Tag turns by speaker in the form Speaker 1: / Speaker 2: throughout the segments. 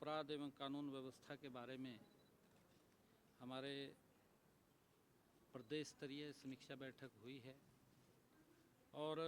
Speaker 1: अपराध एवं कानून व्यवस्था के बारे में हमारे प्रदेश स्तरीय समीक्षा बैठक हुई है और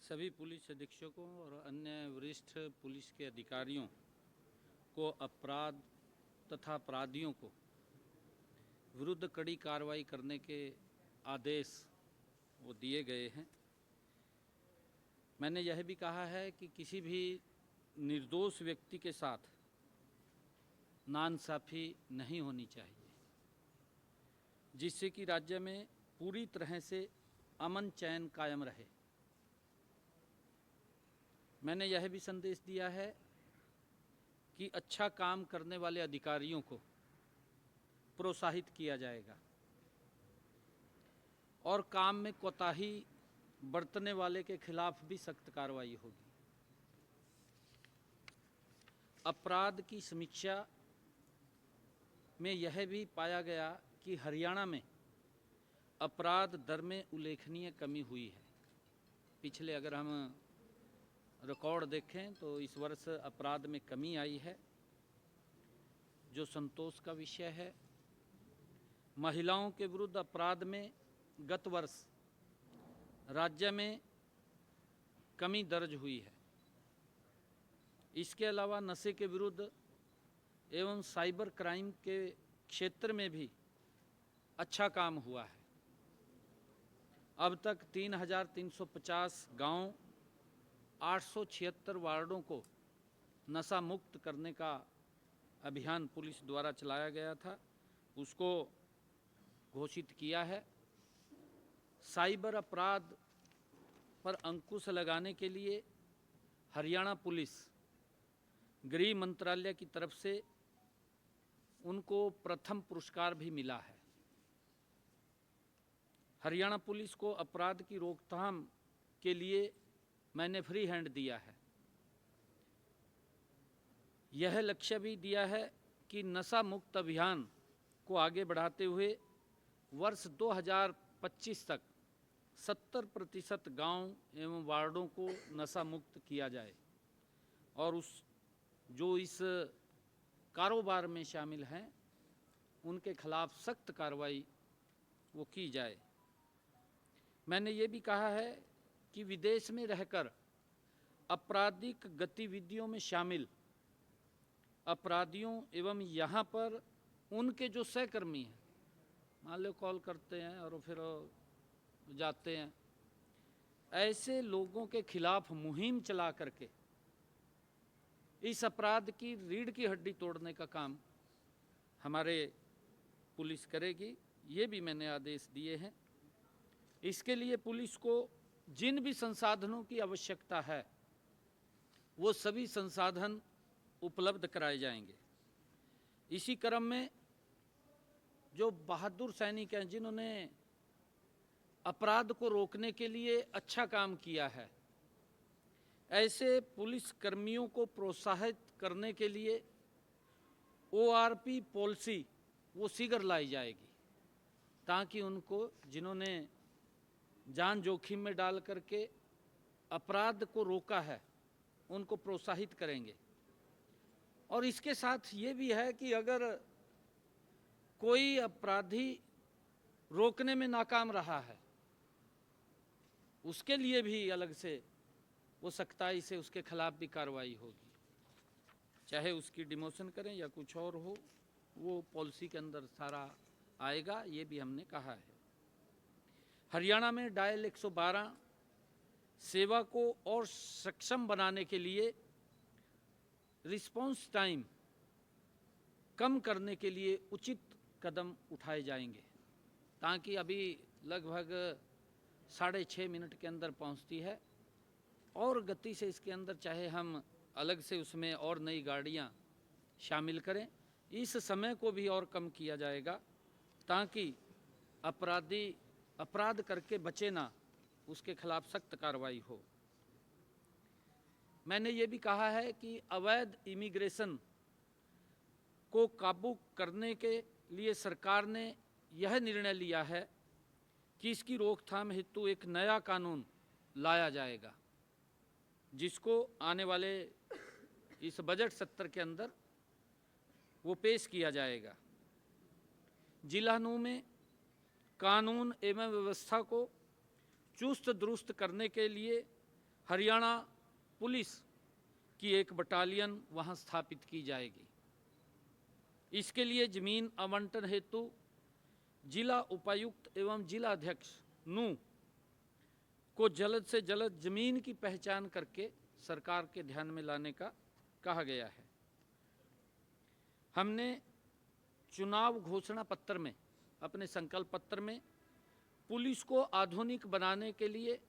Speaker 1: सभी पुलिस अधीक्षकों और अन्य वरिष्ठ पुलिस के अधिकारियों को अपराध तथा अपराधियों को विरुद्ध कड़ी कार्रवाई करने के आदेश वो दिए गए हैं। मैंने यह भी कहा है कि किसी भी निर्दोष व्यक्ति के साथ नाइंसाफ़ी नहीं होनी चाहिए, जिससे कि राज्य में पूरी तरह से अमन चैन कायम रहे। मैंने यह भी संदेश दिया है कि अच्छा काम करने वाले अधिकारियों को प्रोत्साहित किया जाएगा और काम में कोताही बरतने वाले के खिलाफ भी सख्त कार्रवाई होगी। अपराध की समीक्षा में यह भी पाया गया कि हरियाणा में अपराध दर में उल्लेखनीय कमी हुई है। पिछले अगर हम रिकॉर्ड देखें तो इस वर्ष अपराध में कमी आई है, जो संतोष का विषय है। महिलाओं के विरुद्ध अपराध में गत वर्ष राज्य में कमी दर्ज हुई है। इसके अलावा नशे के विरुद्ध एवं साइबर क्राइम के क्षेत्र में भी अच्छा काम हुआ है। अब तक 3,350 गांव, 876 वार्डों को नशा मुक्त करने का अभियान पुलिस द्वारा चलाया गया था, उसको घोषित किया है। साइबर अपराध पर अंकुश लगाने के लिए हरियाणा पुलिस गृह मंत्रालय की तरफ से उनको प्रथम पुरस्कार भी मिला है। हरियाणा पुलिस को अपराध की रोकथाम के लिए मैंने फ्री हैंड दिया है। यह लक्ष्य भी दिया है कि नशा मुक्त अभियान को आगे बढ़ाते हुए वर्ष 2025 तक 70% गांव एवं वार्डों को नशा मुक्त किया जाए और जो इस कारोबार में शामिल हैं उनके खिलाफ सख्त कार्रवाई वो की जाए। मैंने ये भी कहा है कि विदेश में रहकर आपराधिक गतिविधियों में शामिल अपराधियों एवं यहाँ पर उनके जो सहकर्मी हैं, मान लो कॉल करते हैं और फिर जाते हैं, ऐसे लोगों के खिलाफ मुहिम चला करके इस अपराध की रीढ़ की हड्डी तोड़ने का काम हमारे पुलिस करेगी। ये भी मैंने आदेश दिए हैं। इसके लिए पुलिस को जिन भी संसाधनों की आवश्यकता है वो सभी संसाधन उपलब्ध कराए जाएंगे। इसी क्रम में जो बहादुर सैनिक हैं जिन्होंने अपराध को रोकने के लिए अच्छा काम किया है, ऐसे पुलिस कर्मियों को प्रोत्साहित करने के लिए ORP पॉलिसी वो शीघ्र लाई जाएगी, ताकि उनको जिन्होंने जान जोखिम में डाल करके अपराध को रोका है उनको प्रोत्साहित करेंगे। और इसके साथ ये भी है कि अगर कोई अपराधी रोकने में नाकाम रहा है उसके लिए भी अलग से वो सख्ताई से उसके खिलाफ भी कार्रवाई होगी, चाहे उसकी डिमोशन करें या कुछ और हो, वो पॉलिसी के अंदर सारा आएगा। ये भी हमने कहा है। हरियाणा में डायल 112 सेवा को और सक्षम बनाने के लिए रिस्पांस टाइम कम करने के लिए उचित कदम उठाए जाएंगे, ताकि अभी लगभग 6.5 मिनट के अंदर पहुंचती है और गति से इसके अंदर चाहे हम अलग से उसमें और नई गाड़ियां शामिल करें, इस समय को भी और कम किया जाएगा, ताकि अपराधी अपराध करके बचे ना, उसके खिलाफ सख्त कार्रवाई हो। मैंने ये भी कहा है कि अवैध इमिग्रेशन को काबू करने के लिए सरकार ने यह निर्णय लिया है कि इसकी रोकथाम हेतु एक नया कानून लाया जाएगा, जिसको आने वाले इस बजट सत्र के अंदर वो पेश किया जाएगा। जिला नूह में कानून एवं व्यवस्था को चुस्त दुरुस्त करने के लिए हरियाणा पुलिस की एक बटालियन वहां स्थापित की जाएगी। इसके लिए जमीन आवंटन हेतु जिला उपायुक्त एवं जिला अध्यक्ष नूह को जल्द से जल्द जमीन की पहचान करके सरकार के ध्यान में लाने का कहा गया है। हमने चुनाव घोषणा पत्र में, अपने संकल्प पत्र में, पुलिस को आधुनिक बनाने के लिए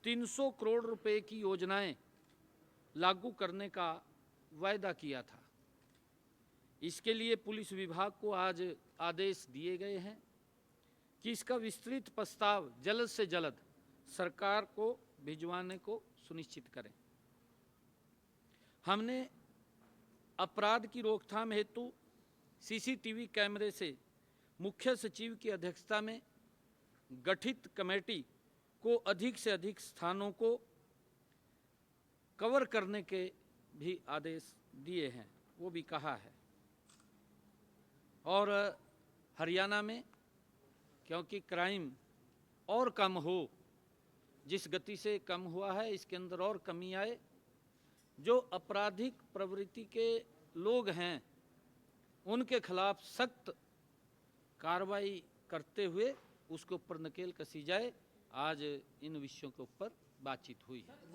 Speaker 1: 300 करोड़ रुपए की योजनाएं लागू करने का वायदा किया था। इसके लिए पुलिस विभाग को आज आदेश दिए गए हैं कि इसका विस्तृत प्रस्ताव जल्द से जल्द सरकार को भिजवाने को सुनिश्चित करें। हमने अपराध की रोकथाम हेतु सीसीटीवी कैमरे से मुख्य सचिव की अध्यक्षता में गठित कमेटी को अधिक से अधिक स्थानों को कवर करने के भी आदेश दिए हैं, वो भी कहा है। और हरियाणा में क्योंकि क्राइम और कम हो, जिस गति से कम हुआ है इसके अंदर और कमी आए, जो आपराधिक प्रवृत्ति के लोग हैं उनके खिलाफ सख्त कार्रवाई करते हुए उसके ऊपर नकेल कसी जाए। आज इन विषयों के ऊपर बातचीत हुई है।
Speaker 2: जिस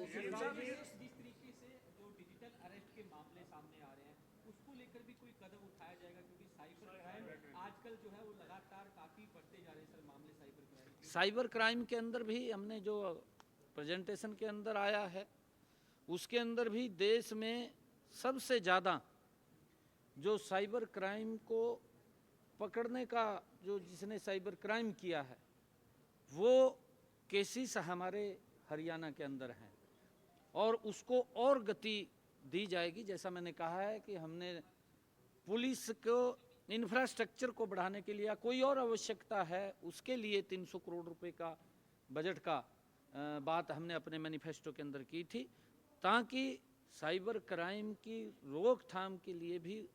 Speaker 2: तरीके से जो डिजिटल अरेस्ट के मामले सामने आ रहे हैं उसको लेकर भी कोई कदम उठाया जाएगा, क्योंकि साइबर क्राइम आजकल जो है वो लगातार काफी बढ़ते जा रहे हैं सर मामले साइबर क्राइम।
Speaker 1: साइबर क्राइम के अंदर भी हमने जो प्रेजेंटेशन के अंदर आया है उसके अंदर भी देश में सबसे ज़्यादा जो साइबर क्राइम को पकड़ने का, जो जिसने साइबर क्राइम किया है वो केसेस हमारे हरियाणा के अंदर हैं और उसको और गति दी जाएगी। जैसा मैंने कहा है कि हमने पुलिस को इंफ्रास्ट्रक्चर को बढ़ाने के लिए कोई और आवश्यकता है, उसके लिए 300 करोड़ रुपए का बजट का बात हमने अपने मैनिफेस्टो के अंदर की थी, ताकि साइबर क्राइम की रोकथाम के लिए भी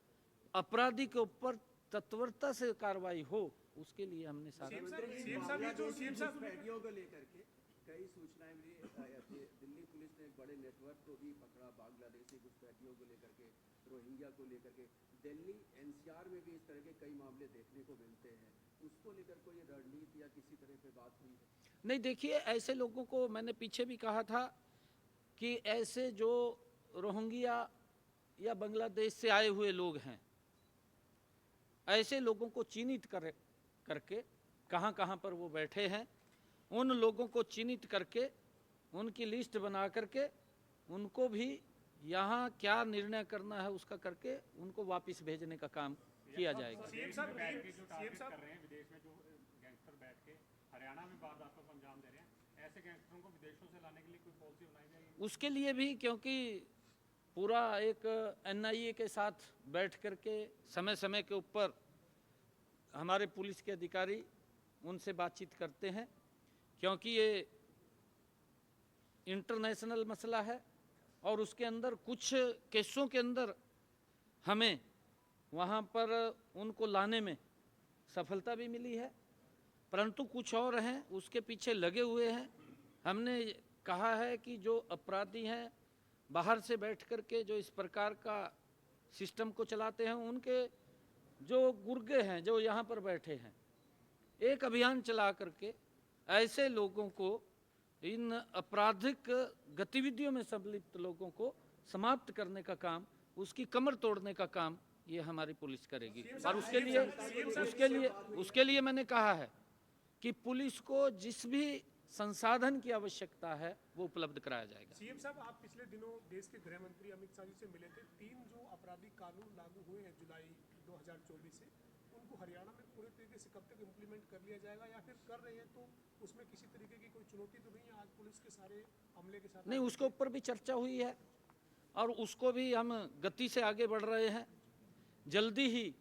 Speaker 1: अपराधी के ऊपर तत्परता से कार्रवाई हो, उसके लिए हमने सारा
Speaker 3: घुसपैठियों को लेकर के कई सूचनाएं मिली। दिल्ली पुलिस ने एक बड़े नेटवर्क को भी पकड़ा, बांग्लादेशी घुसपैठियों को लेकर के, रोहिंग्या को लेकर के। दिल्ली एनसीआर में भी इस तरह के कई मामले देखने को मिलते हैं, उसको लेकर कोई रणनीति या किसी तरह पे बात हुई है?
Speaker 1: नहीं, देखिए ऐसे लोगों को मैंने पीछे भी कहा था कि ऐसे जो रोहिंग्या या बांग्लादेश से आए हुए लोग हैं, ऐसे लोगों को चिन्हित करके कहाँ कहाँ पर वो बैठे हैं, उन लोगों को चिन्हित करके उनकी लिस्ट बना करके उनको भी यहाँ क्या निर्णय करना है उसका करके उनको वापस भेजने का काम किया जाएगा।
Speaker 4: सीएम साहब कर रहे हैं विदेश में जो गैंगस्टर बैठ के हरियाणा में वारदातों को अंजाम दे रहे हैं, ऐसे गैंगस्टरों को विदेशों से लाने के लिए कोई पॉलिसी बनाई जाएगी?
Speaker 1: उसके लिए भी क्योंकि पूरा एक एनआईए के साथ बैठ करके समय समय के ऊपर हमारे पुलिस के अधिकारी उनसे बातचीत करते हैं, क्योंकि ये इंटरनेशनल मसला है और उसके अंदर कुछ केसों के अंदर हमें वहाँ पर उनको लाने में सफलता भी मिली है, परंतु कुछ और हैं उसके पीछे लगे हुए हैं। हमने कहा है कि जो अपराधी हैं बाहर से बैठ कर के जो इस प्रकार का सिस्टम को चलाते हैं, उनके जो गुर्गे हैं जो यहाँ पर बैठे हैं, एक अभियान चला करके ऐसे लोगों को, इन आपराधिक गतिविधियों में संलिप्त लोगों को समाप्त करने का काम, उसकी कमर तोड़ने का काम ये हमारी पुलिस करेगी। और उसके लिए मैंने कहा है कि पुलिस को जिस भी संसाधन की आवश्यकता है वो उपलब्ध कराया जाएगा।
Speaker 4: सीएम साहब, आप पिछले दिनों देश के गृह मंत्री अमित शाह जी से मिले थे। 3 जो आपराधिक कानून लागू हुए हैं जुलाई 2024 से, उनको हरियाणा में पूरे तरीके से कब तक इम्प्लीमेंट कर लिया जाएगा, या फिर कर रहे हैं तो उसमें किसी तरीके की कोई चुनौती तो नहीं है आज पुलिस के सारे अमले के साथ?
Speaker 1: नहीं, उसके ऊपर भी चर्चा हुई है और उसको भी हम गति से आगे बढ़ रहे हैं। जल्दी ही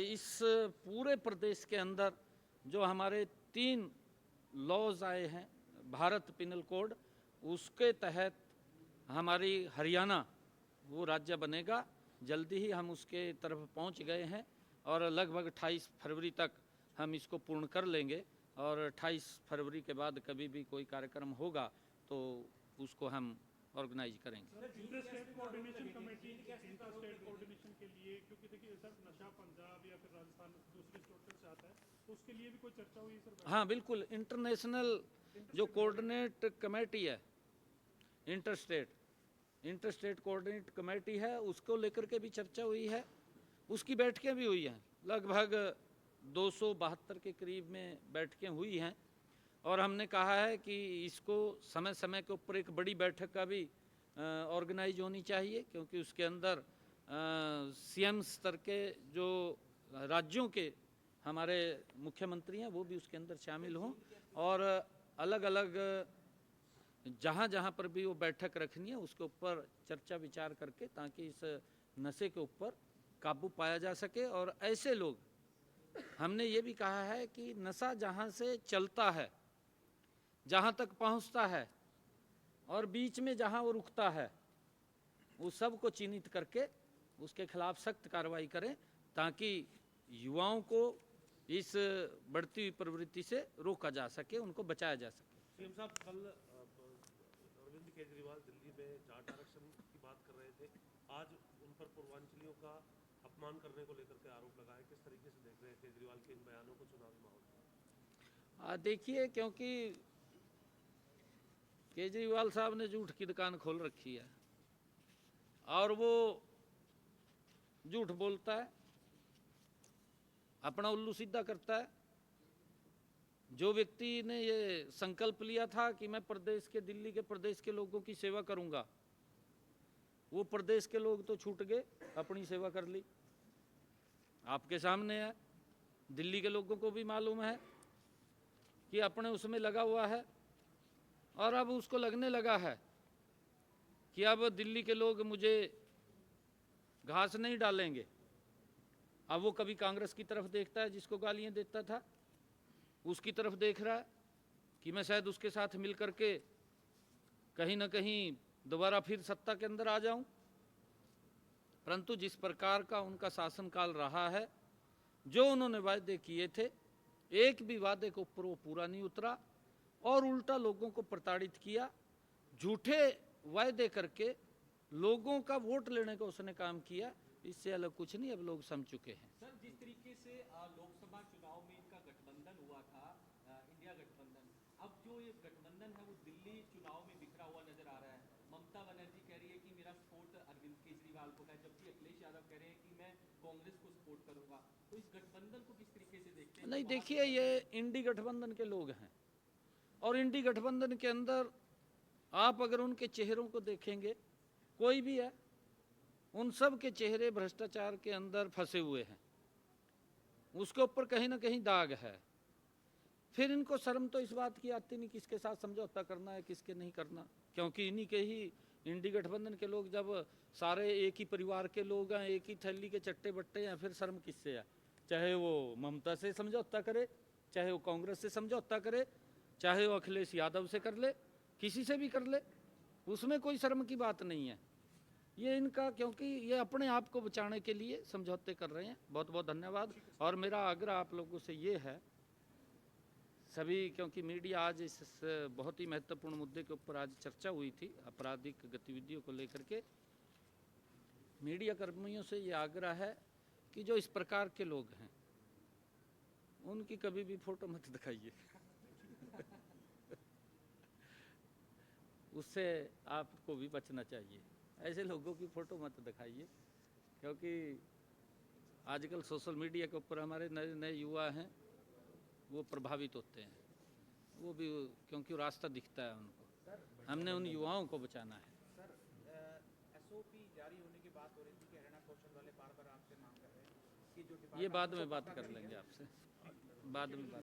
Speaker 1: इस पूरे प्रदेश के अंदर जो हमारे 3 लॉज आए हैं, भारत पिनल कोड, उसके तहत हमारी हरियाणा वो राज्य बनेगा। जल्दी ही हम उसके तरफ पहुंच गए हैं और लगभग 28 फरवरी तक हम इसको पूर्ण कर लेंगे और 28 फरवरी के बाद कभी भी कोई कार्यक्रम होगा तो उसको हम ऑर्गेनाइज करेंगे।
Speaker 5: Interstate coordination committee interstate coordination के लिए, क्योंकि देखिए सर नशा पंजाब या फिर राजस्थान दूसरे स्टेट से आता है, तो उसके लिए भी कोई चर्चा हुई सर?
Speaker 1: हाँ बिल्कुल, इंटरनेशनल जो कोऑर्डिनेट कमेटी है, इंटरस्टेट कोऑर्डिनेट कमेटी है, उसको लेकर के भी चर्चा हुई है। उसकी बैठकें भी हुई हैं, लगभग 272 के करीब में बैठकें हुई हैं और हमने कहा है कि इसको समय समय के ऊपर एक बड़ी बैठक का भी ऑर्गेनाइज होनी चाहिए, क्योंकि उसके अंदर सीएम स्तर के जो राज्यों के हमारे मुख्यमंत्री हैं वो भी उसके अंदर शामिल हों और अलग अलग जहाँ जहाँ पर भी वो बैठक रखनी है उसके ऊपर चर्चा विचार करके, ताकि इस नशे के ऊपर काबू पाया जा सके। और ऐसे लोग, हमने ये भी कहा है कि नशा जहाँ से चलता है, जहाँ तक पहुँचता है और बीच में जहाँ वो रुकता है, उस सब को चिन्हित करके उसके खिलाफ सख्त कार्रवाई करें, ताकि युवाओं को इस बढ़ती हुई प्रवृत्ति से रोका जा सके, उनको बचाया जा सके।
Speaker 6: सीएम साहब, कल अरविंद केजरीवाल दिल्ली में जाट आरक्षण की बात कर रहे थे, आज उन पर पूर्वांचलियों का अपमान करने को लेकर के आरोप लगा है। किस तरीके से देख रहे हैं केजरीवाल के इन बयानों को चुनावी माहौल में?
Speaker 1: देखिए, क्योंकि केजरीवाल साहब ने झूठ की दुकान खोल रखी है और वो झूठ बोलता है, अपना उल्लू सीधा करता है। जो व्यक्ति ने ये संकल्प लिया था कि मैं दिल्ली के प्रदेश के लोगों की सेवा करूंगा, वो प्रदेश के लोग तो छूट गए, अपनी सेवा कर ली। आपके सामने है, दिल्ली के लोगों को भी मालूम है कि अपने उसमें लगा हुआ है और अब उसको लगने लगा है कि अब दिल्ली के लोग मुझे घास नहीं डालेंगे। अब वो कभी कांग्रेस की तरफ देखता है जिसको गालियां देता था, उसकी तरफ देख रहा है कि मैं शायद उसके साथ मिल करके कहीं ना कहीं दोबारा फिर सत्ता के अंदर आ जाऊं। परंतु जिस प्रकार का उनका शासनकाल रहा है, जो उन्होंने वायदे किए थे, एक भी वादे के ऊपर वो पूरा नहीं उतरा और उल्टा लोगों को प्रताड़ित किया। झूठे वायदे करके लोगों का वोट लेने का उसने काम किया, इससे अलग कुछ नहीं। अब लोग समझ चुके हैं।
Speaker 2: सर, जिस तरीके से लोकसभा चुनाव में इनका गठबंधन हुआ था, इंडिया गठबंधन, अब जो ये गठबंधन है वो दिल्ली चुनाव में बिखरा हुआ नजर आ रहा है। ममता बनर्जी कह रही है कि मेरा सपोर्ट अरविंद केजरीवाल को है, जबकि अखिलेश यादव कह रहे हैं कि मैं कांग्रेस को सपोर्ट करूंगा। तो इस गठबंधन को किस तरीके से देखते हैं?
Speaker 1: नहीं, देखिए, ये इंडी गठबंधन के लोग हैं और इंडी गठबंधन के अंदर आप अगर उनके चेहरों को देखेंगे, कोई भी है, उन सब के चेहरे भ्रष्टाचार के अंदर फंसे हुए हैं, उसके ऊपर कहीं ना कहीं दाग है। फिर इनको शर्म तो इस बात की आती नहीं किसके साथ समझौता करना है, किसके नहीं करना, क्योंकि इन्हीं के ही इंडी गठबंधन के लोग जब सारे एक ही परिवार के लोग हैं, एक ही थैली के चट्टे बट्टे हैं, फिर शर्म किससे है? चाहे वो ममता से समझौता करे, चाहे वो कांग्रेस से समझौता करे, चाहे वो अखिलेश यादव से कर ले, किसी से भी कर ले, उसमें कोई शर्म की बात नहीं है। ये इनका, क्योंकि ये अपने आप को बचाने के लिए समझौते कर रहे हैं। बहुत बहुत धन्यवाद। और मेरा आग्रह आप लोगों से ये है, सभी, क्योंकि मीडिया आज इस बहुत ही महत्वपूर्ण मुद्दे के ऊपर आज चर्चा हुई थी, आपराधिक गतिविधियों को लेकर के, मीडिया कर्मियों से ये आग्रह है कि जो इस प्रकार के लोग हैं उनकी कभी भी फोटो मत दिखाइए। उससे आपको भी बचना चाहिए। ऐसे लोगों की फ़ोटो मत दिखाइए, क्योंकि आजकल सोशल मीडिया के ऊपर हमारे नए नए युवा हैं, वो प्रभावित होते हैं, वो भी, क्योंकि रास्ता दिखता है उनको। हमने उन युवाओं को बचाना है।
Speaker 7: सर, एसओपी जारी होने की बात हो रही थी कि हरियाणा कौशल वाले बार बार आपसे मांग कर रहे हैं कि जो
Speaker 1: ये बाद में बात कर लेंगे आपसे, बाद में बात